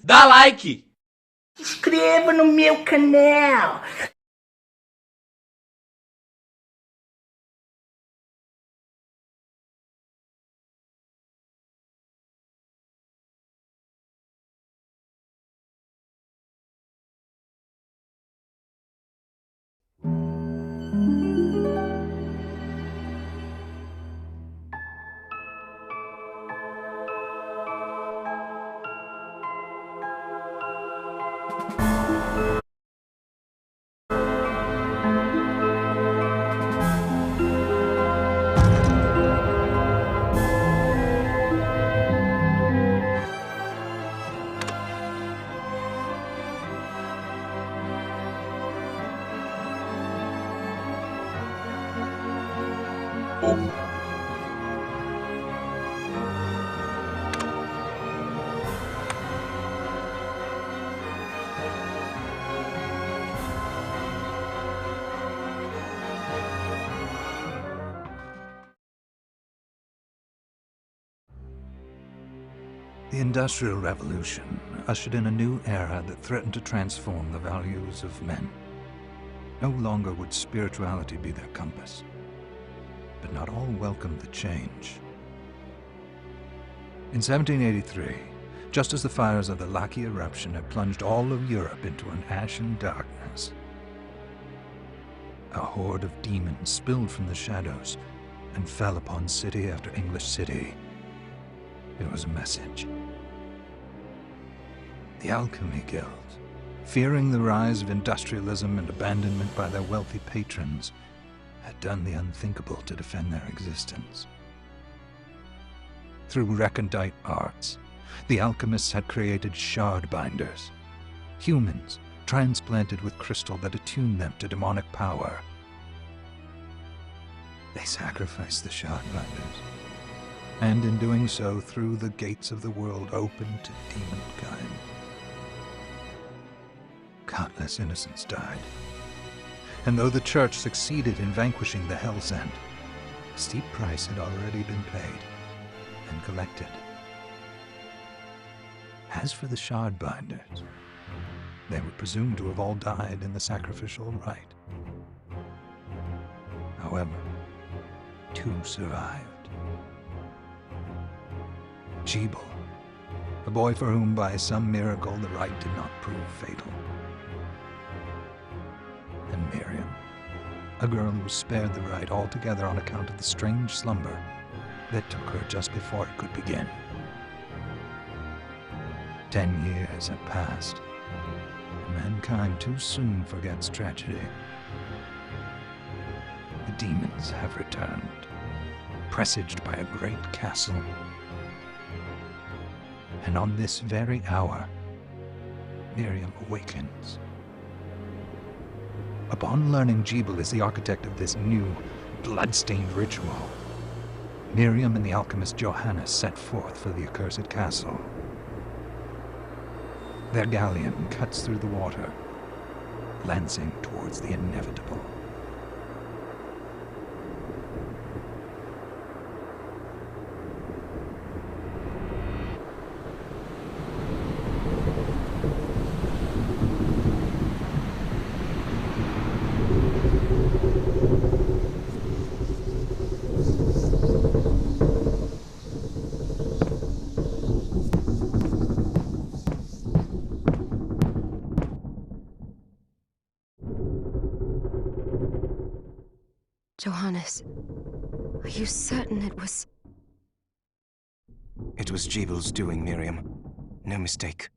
dá like! Inscreva no meu canal. The Industrial Revolution ushered in a new era that threatened to transform the values of men. No longer would spirituality be their compass, but not all welcomed the change. In 1783, just as the fires of the Laki eruption had plunged all of Europe into an ashen darkness, a horde of demons spilled from the shadows and fell upon city after English city. It was a message. The Alchemy Guild, fearing the rise of industrialism and abandonment by their wealthy patrons, had done the unthinkable to defend their existence. Through recondite arts, the alchemists had created shard binders, humans transplanted with crystal that attuned them to demonic power. They sacrificed the shard binders, and in doing so threw the gates of the world open to demonkind. Countless innocents died, and though the Church succeeded in vanquishing the Hell's End, a steep price had already been paid and collected. As for the shard binders, they were presumed to have all died in the sacrificial rite. However, 2 survived. Jebel, a boy for whom by some miracle the rite did not prove fatal. And Miriam, a girl who was spared the rite altogether on account of the strange slumber that took her just before it could begin. 10 years have passed, and mankind too soon forgets tragedy. The demons have returned, presaged by a great castle. And on this very hour, Miriam awakens. Upon learning Jebel is the architect of this new, blood-stained ritual, Miriam and the alchemist Johannes set forth for the accursed castle. Their galleon cuts through the water, lancing towards the inevitable. Johannes, are you certain it was... It was Jebel's doing, Miriam. No mistake.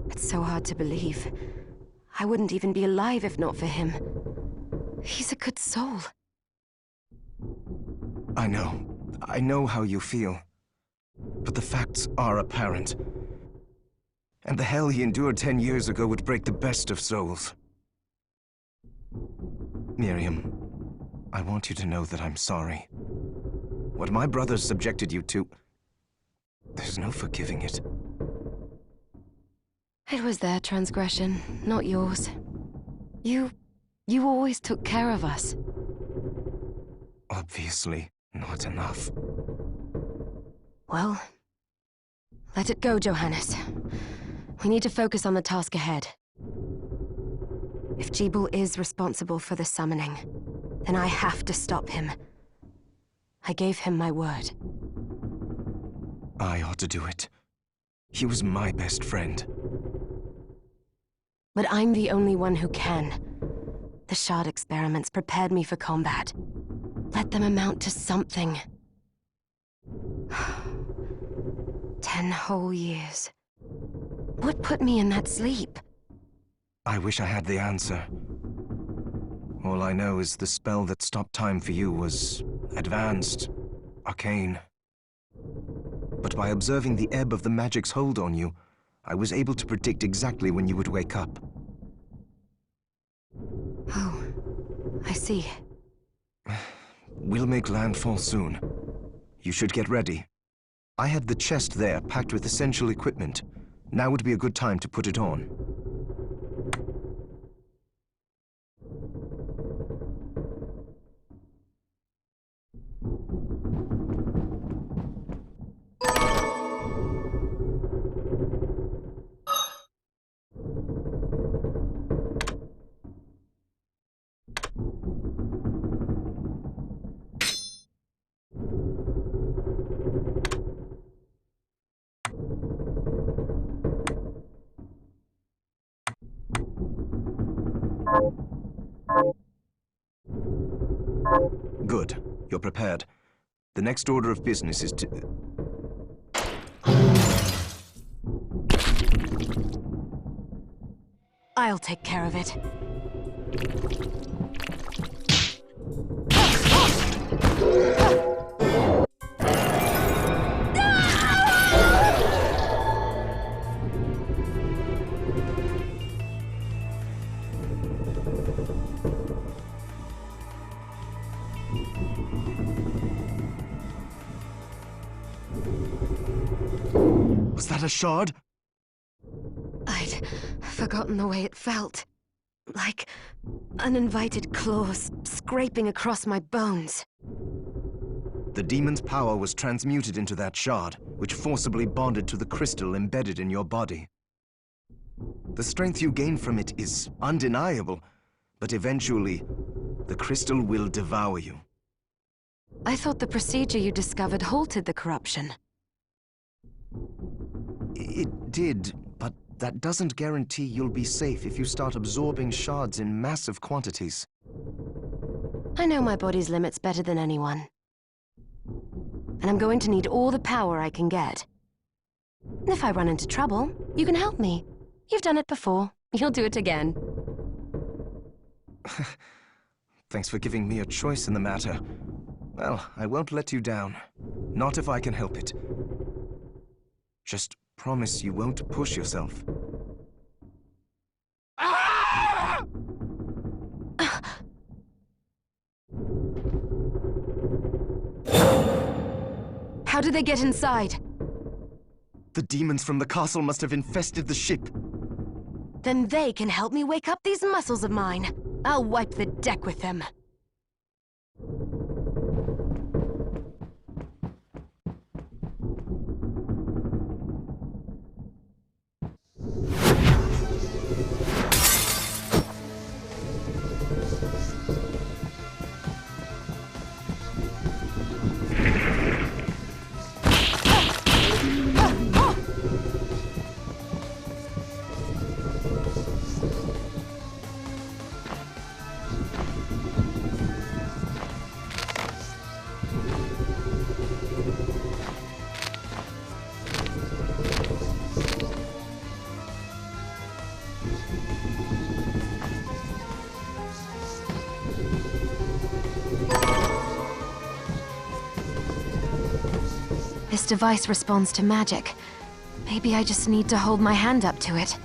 It's so hard to believe. I wouldn't even be alive if not for him. He's a good soul. I know how you feel. But the facts are apparent. And the hell he endured 10 years ago would break the best of souls. Miriam, I want you to know that I'm sorry. What my brothers subjected you to, there's no forgiving it. It was their transgression, not yours. You always took care of us. Obviously, not enough. Well, Let it go, Johannes. We need to focus on the task ahead. If Jeeble is responsible for the summoning, then I have to stop him. I gave him my word. I ought to do it. He was my best friend. But I'm the only one who can. The shard experiments prepared me for combat. Let them amount to something. 10 whole years. What put me in that sleep? I wish I had the answer. All I know is the spell that stopped time for you was advanced, arcane. But by observing the ebb of the magic's hold on you, I was able to predict exactly when you would wake up. Oh, I see. We'll make landfall soon. You should get ready. I had the chest there packed with essential equipment. Now would be a good time to put it on. Good. You're prepared. The next order of business is to... I'll take care of it. Was that a shard? I'd forgotten the way it felt. Like uninvited claws scraping across my bones. The demon's power was transmuted into that shard, which forcibly bonded to the crystal embedded in your body. The strength you gain from it is undeniable, but eventually, the crystal will devour you. I thought the procedure you discovered halted the corruption. It did, but that doesn't guarantee you'll be safe if you start absorbing shards in massive quantities. I know my body's limits better than anyone. And I'm going to need all the power I can get. If I run into trouble, you can help me. You've done it before. You'll do it again. Thanks for giving me a choice in the matter. Well, I won't let you down. Not if I can help it. Just promise you won't push yourself. How did they get inside? The demons from the castle must have infested the ship. Then they can help me wake up these muscles of mine. I'll wipe the deck with them. This device responds to magic. Maybe I just need to hold my hand up to it.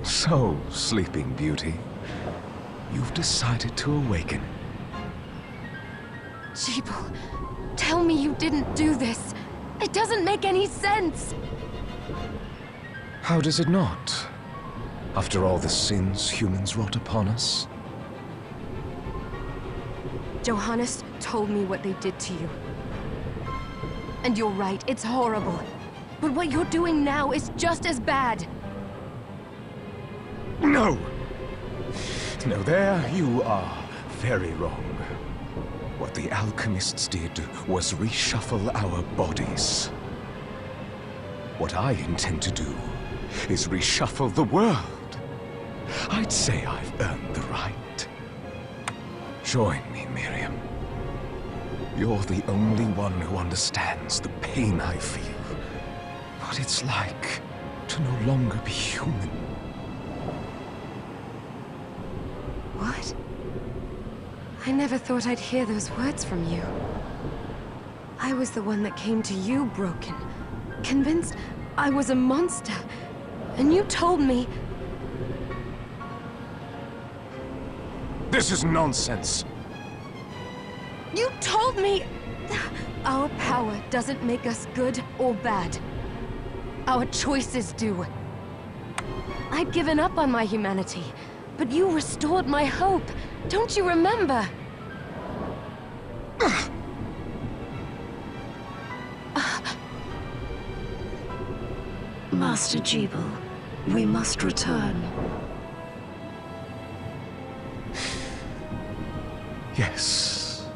So, Sleeping Beauty, you've decided to awaken. Jeeble, tell me you didn't do this. It doesn't make any sense. How does it not? After all the sins humans wrought upon us? Johannes told me what they did to you. And you're right, it's horrible. But what you're doing now is just as bad. No! No, there you are very wrong. What the alchemists did was reshuffle our bodies. What I intend to do is reshuffle the world. I'd say I've earned the right. Join me, Miriam. You're the only one who understands the pain I feel. What it's like to no longer be human. What? I never thought I'd hear those words from you. I was the one that came to you broken, convinced I was a monster. And you told me... This is nonsense! You told me... Our power doesn't make us good or bad. Our choices do. I'd given up on my humanity, but you restored my hope. Don't you remember? Master Jeeble, we must return. Yes.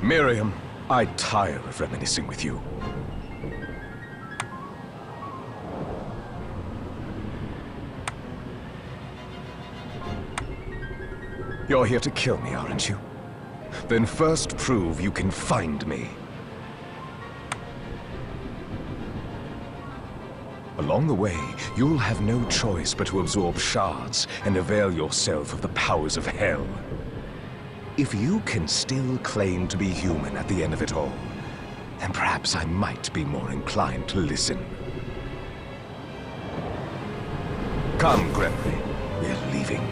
Miriam, I tire of reminiscing with you. You're here to kill me, aren't you? Then first prove you can find me. Along the way, you'll have no choice but to absorb shards and avail yourself of the powers of hell. If you can still claim to be human at the end of it all, then perhaps I might be more inclined to listen. Come, Gregory. We're leaving.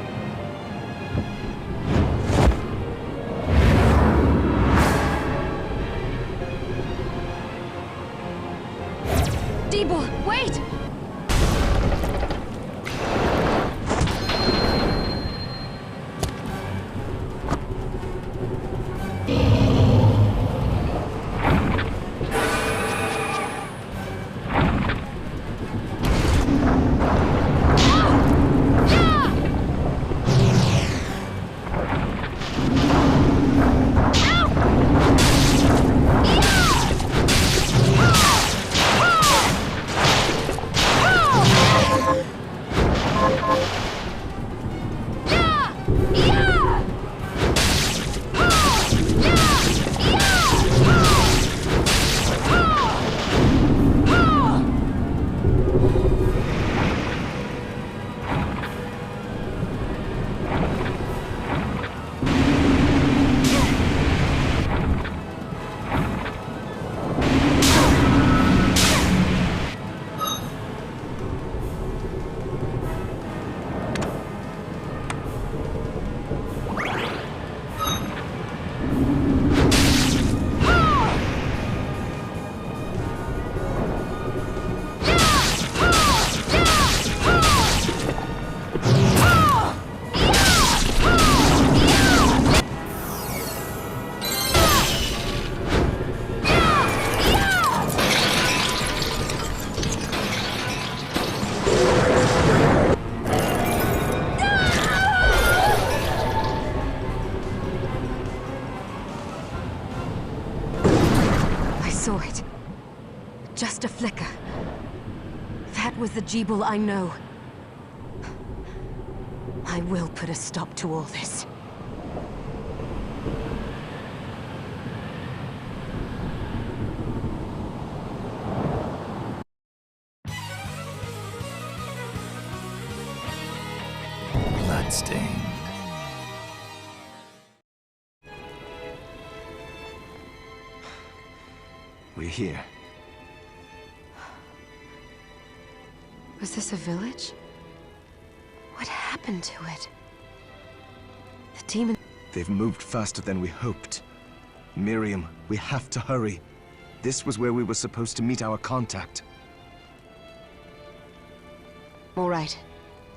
Jeeble, wait! Saw it. Just a flicker. That was the Jeeble I know. I will put a stop to all this. Bloodstained. We're here. Was this a village? What happened to it? The demon... They've moved faster than we hoped. Miriam, we have to hurry. This was where we were supposed to meet our contact. All right.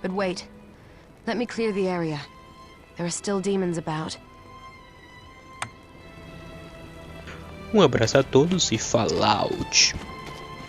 But wait. Let me clear the area. There are still demons about. Um abraço a todos e Fallout!